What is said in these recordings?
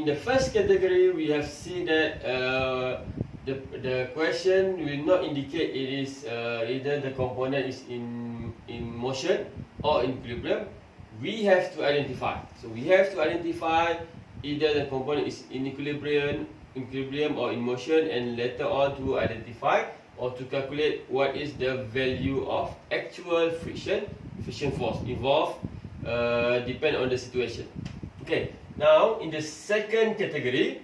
in the first category, we have seen that the question will not indicate it is either the component is in motion or in equilibrium. We have to identify. So we have to identify either the component is in equilibrium or in motion, and later on to identify or to calculate what is the value of actual friction force involved, depend on the situation. Okay, now in the second category,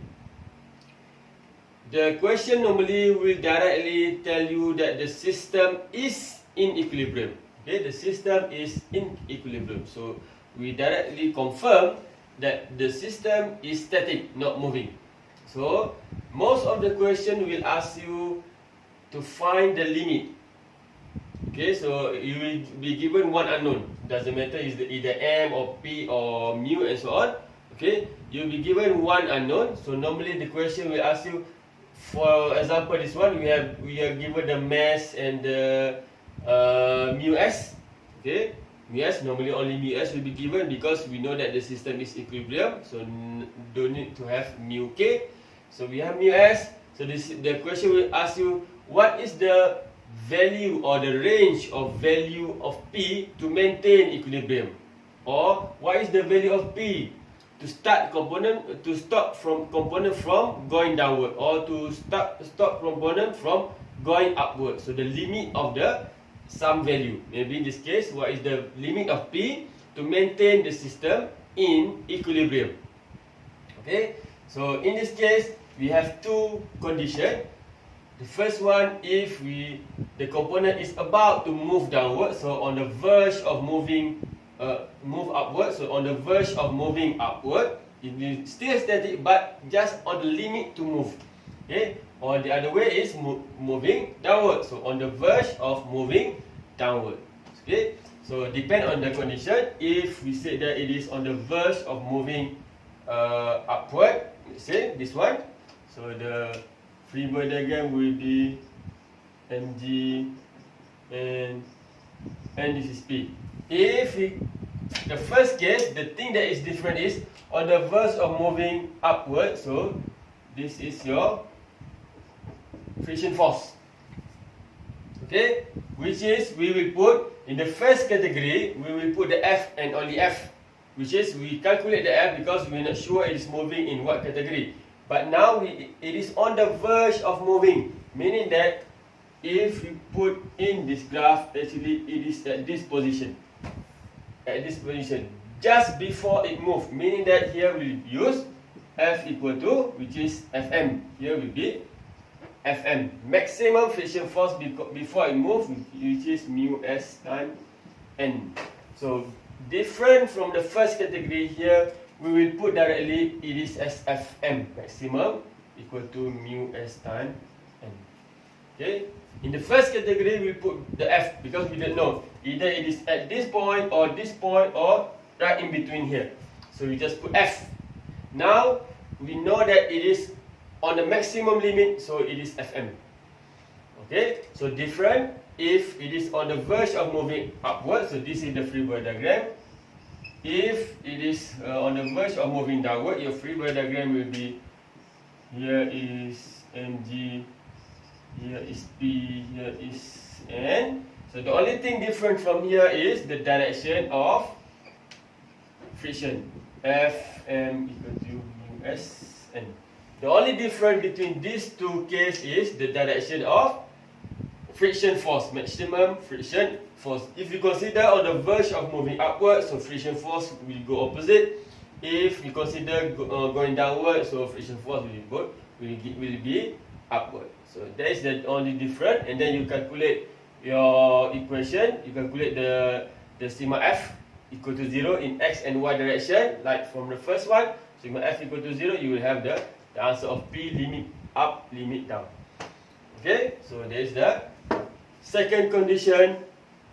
the question normally will directly tell you that the system is in equilibrium. Okay, the system is in equilibrium. So we directly confirm that the system is static, not moving. So most of the question will ask you to find the limit. Okay, so you will be given one unknown. Doesn't matter is either m or p or mu and so on. Okay, you'll be given one unknown. So normally the question will ask you, for example, this one we are given the mass and the mu s. Okay, mu s, normally only mu s will be given because we know that the system is equilibrium. So don't need to have mu k. So we have mu s. So the question will ask you, what is the value or the range of value of P to maintain equilibrium, or what is the value of P to stop component from going downward, or to stop component from going upward. So the limit of the some value. Maybe in this case, what is the limit of P to maintain the system in equilibrium? Okay, so in this case we have two conditions. The first one, if the component is about to move downward, so on the verge of move upward, so on the verge of moving upward, it is still static but just on the limit to move. Okay, or the other way is moving downward, so on the verge of moving downward. Okay, so depend on the condition. If we say that it is on the verge of moving upward, let's say this one, so the free body diagram will be mg and this is P. If the first case, the thing that is different is on the verge of moving upward, so this is your friction force. Okay, which is we will put in the first category, we will put the F and only F, which is we calculate the F because we're not sure it is moving in what category. But now it is on the verge of moving, meaning that if you put in this graph, actually it is at this position. Just before it moves, meaning that here we use F equal to, which is Fm. Here will be Fm, maximum friction force before it moves, which is mu s times n. So different from the first category here, we will put directly it is as Fm, maximum equal to mu s times n. Okay, in the first category we put the F because we don't know either it is at this point or right in between here. So we just put F. Now we know that it is on the maximum limit, so it is Fm. Okay, so different if it is on the verge of moving upward, so this is the free body diagram. If it is on the verge of moving downward, your free body diagram will be, here is mg, here is P, here is n. So the only thing different from here is the direction of friction, Fm equal to mu s n. The only difference between these two cases is the direction of friction force, maximum friction force. If you consider on the verge of moving upward, so friction force will go opposite. If you consider going downward, so friction force will be upward. So that is the only difference. And then you calculate your equation. You calculate the sigma f equal to 0 in x and y direction. Like from the first one, sigma f equal to 0, you will have the answer of P, limit up, limit down. Okay, so there is the second condition.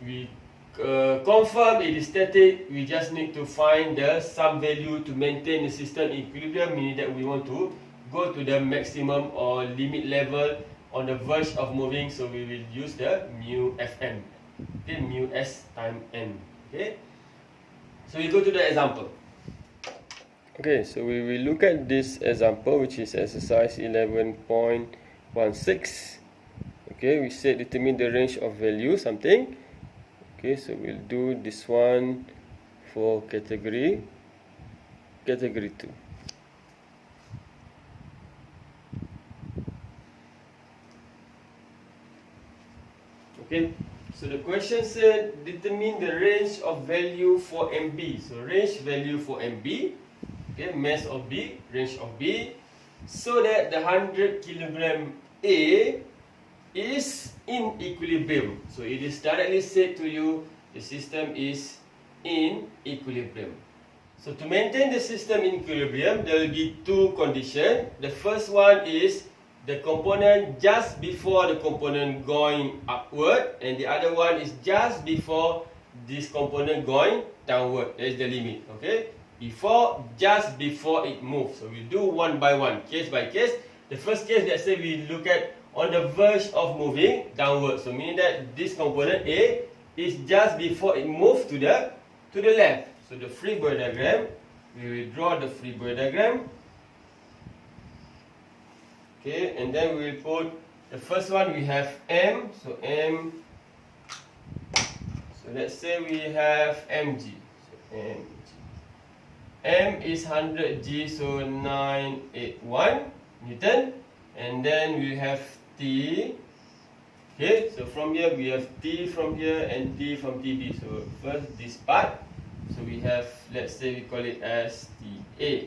We confirm it is static. We just need to find the some value to maintain the system equilibrium, meaning that we want to go to the maximum or limit level on the verge of moving. So we will use the mu Fm, okay, mu s times n. Okay, so we go to the example. Okay, so we will look at this example, which is exercise 11.16. Okay, we said determine the range of value something. Okay, so we'll do this one for category 2. Okay, so the question said determine the range of value for MB. So range value for MB, okay, mass of B, range of B, so that the 100 kilogram A is in equilibrium. So it is directly said to you the system is in equilibrium. So to maintain the system in equilibrium, there will be two conditions. The first one is the component just before the component going upward, and the other one is just before this component going downward. That is the limit. Okay, just before it moves. So we do one by one, case by case. The first case, let's say we look at on the verge of moving downward. So meaning that this component A is just before it moves to the left. So the free body diagram, we will draw the free body diagram. Okay, and then we will put the first one, we have M. So M. So let's say we have mg. So mg. M is 100 G, so 981 Newton. And then we have T. Okay, so from here we have T from here and T from TB. So first this part. So we have, let's say we call it as TA.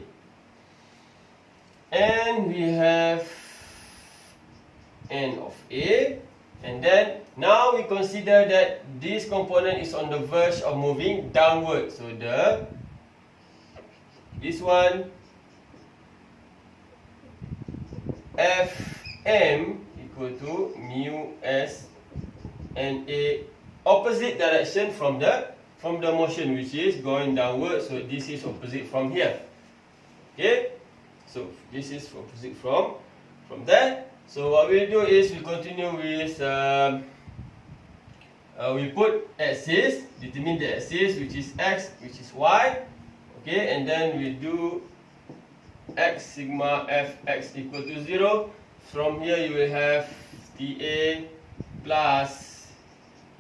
And we have N of A. And then now we consider that this component is on the verge of moving downward. So this one Fm equal to mu S and A, opposite direction from the motion, which is going downward. So this is opposite from here. Okay, so this is opposite from there. So what we'll do is we continue with we put axis, determine the axis, which is x, which is y. Okay, and then we do x sigma fx equal to 0. From here you will have TA plus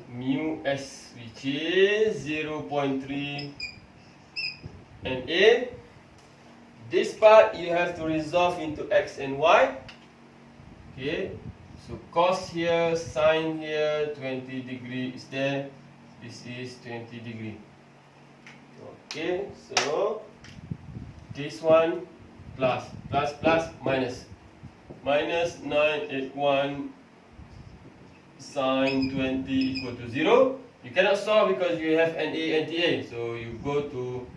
mu s, which is 0.3 and A. This part you have to resolve into x and y. Okay, so cos here, sine here, 20 degree is there. This is 20 degree. Okay, so this one plus minus 981 sine 20 equal to 0. You cannot solve because you have NA and TA. So you go to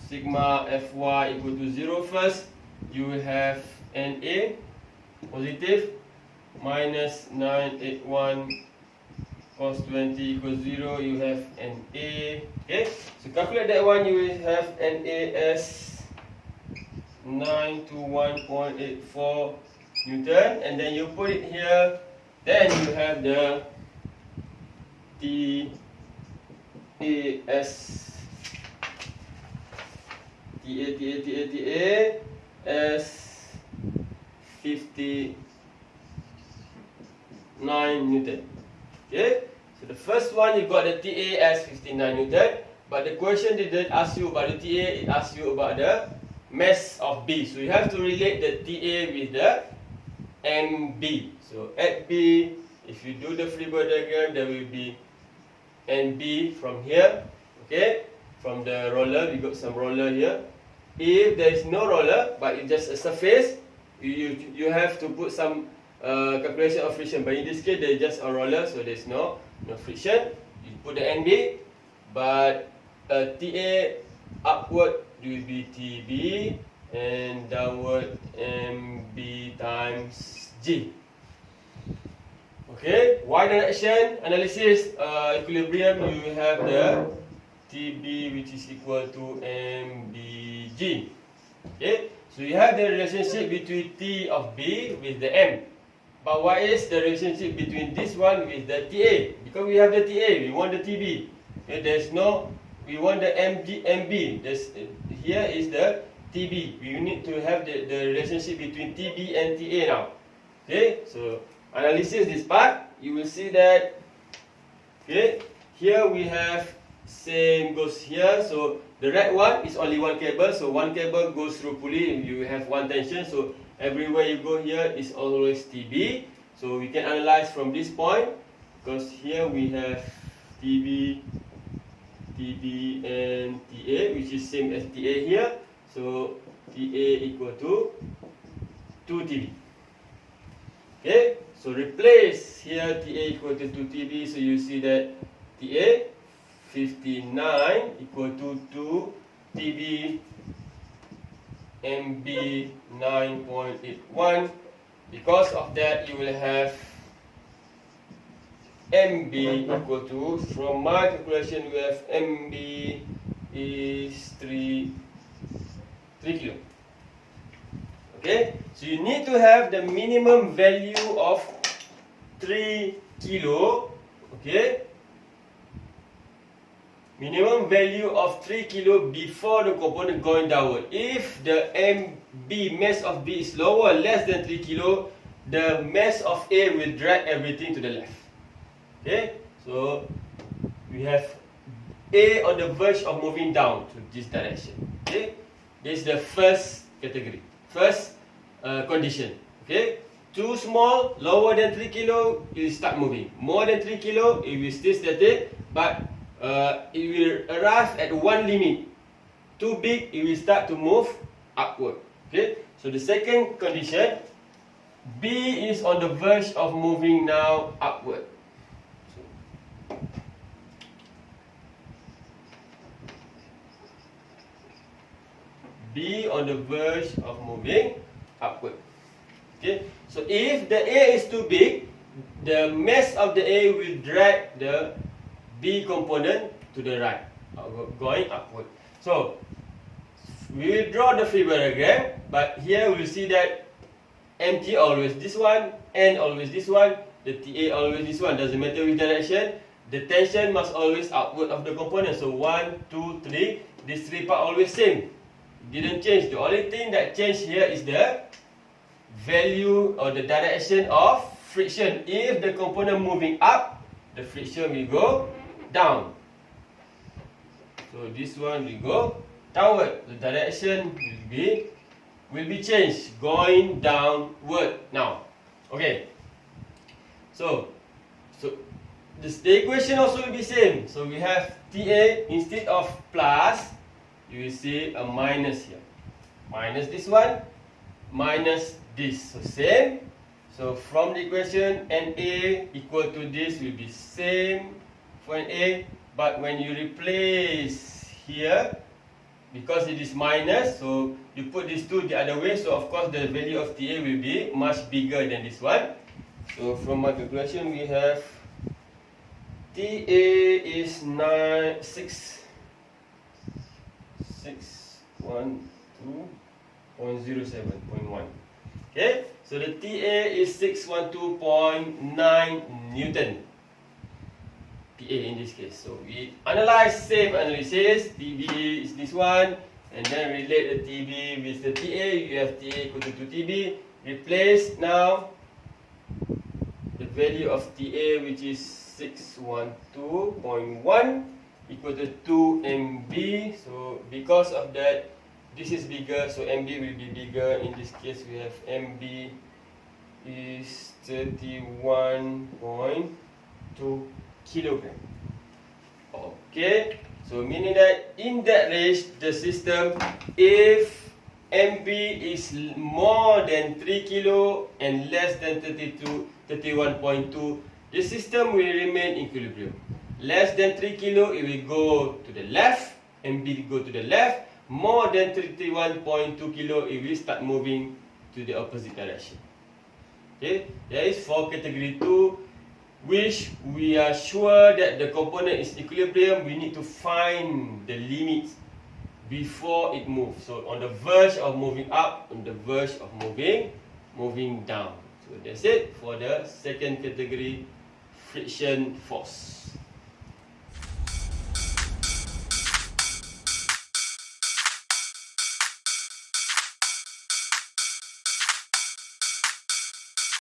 sigma Fy equal to 0 first. You will have NA positive minus 981 cos 20 equals 0. You have NA. Okay, so calculate that one. You will have NA as 921.84 Newton, and then you put it here. Then you have the TAS as 59 Newton. Okay, so the first one you got the TA as 59 Newton, but the question didn't ask you about the TA, it asked you about the mass of B. So you have to relate the TA with the MB. So at B, if you do the free body diagram, there will be NB from here. Okay, from the roller, we got some roller here. If there is no roller, but it's just a surface, you have to put some calculation of friction. But in this case, there is just a roller, so there is no friction. You put the NB, but TA upward will be TB, and downward MB times G. Okay, y direction analysis, equilibrium, you have the TB, which is equal to MBG. Okay, so you have the relationship between T of B with the M. But what is the relationship between this one with the TA? Because we have the TA, we want the TB. Okay, there's no we want the MB. Here is the TB. We need to have the relationship between TB and TA now. Okay, so analysis this part, you will see that, okay, here we have same goes here. So the red one is only one cable, so one cable goes through pulley, you have one tension, so everywhere you go here is always TB. So we can analyze from this point, because here we have TB, and TA, which is same as TA here. So TA equal to 2 TB. Okay, so replace here TA equal to 2 TB. So you see that TA 59 equal to 2 TB, MB 9.81. Because of that, you will have MB equal to, from my calculation, we have MB is 3 kilo. Okay, so you need to have the minimum value of 3 kilo. Okay, minimum value of 3 kilo before the component going downward. If the MB, mass of B is lower, less than 3 kilo, the mass of A will drag everything to the left. Okay, so we have A on the verge of moving down to this direction. Okay, this is the first category, first condition. Okay, too small, lower than 3 kilo, it will start moving. More than 3 kilo, it will stay static, but it will arrive at one limit. Too big, it will start to move upward. Okay, so the second condition, B is on the verge of moving now upward. B on the verge of moving upward. Okay, so if the A is too big, the mass of the A will drag the B component to the right, going upward. So we will draw the free diagram, but here we will see that MT always this one, N always this one, the TA always this one, doesn't matter which direction. The tension must always outward of the component. So 1, 2, 3, these three part always same. Didn't change. The only thing that changed here is the value or the direction of friction. If the component moving up, the friction will go down. So this one will go downward. The direction will be changed, going downward now. Okay. So the equation also will be same. So we have TA instead of plus, you will see a minus here. Minus this one, minus this. So same. So from the equation, NA equal to this will be same for NA. But when you replace here, because it is minus, so you put these two the other way. So of course the value of TA will be much bigger than this one. So from my calculation, we have TA is 612.07.1. Okay, so the TA is 612.9 Newton. PA in this case. So we analyze same analysis. TB is this one, and then relate the TB with the TA. You have TA equal to 2 TB. Replace now the value of TA, which is 612.1 equal to 2 MB. So because of that, this is bigger, so MB will be bigger. In this case, we have MB is 31.2 kilogram. Okay, so meaning that in that range, the system, if MB is more than 3 kilo and less than 31.2, the system will remain in equilibrium. Less than 3 kilo, it will go to the left, MB will go to the left. More than 31.2 kilo, it will start moving to the opposite direction. Okay, that is for category 2, which we are sure that the component is equilibrium. We need to find the limits before it moves. So on the verge of moving up, on the verge of moving down. So that's it for the second category, friction force.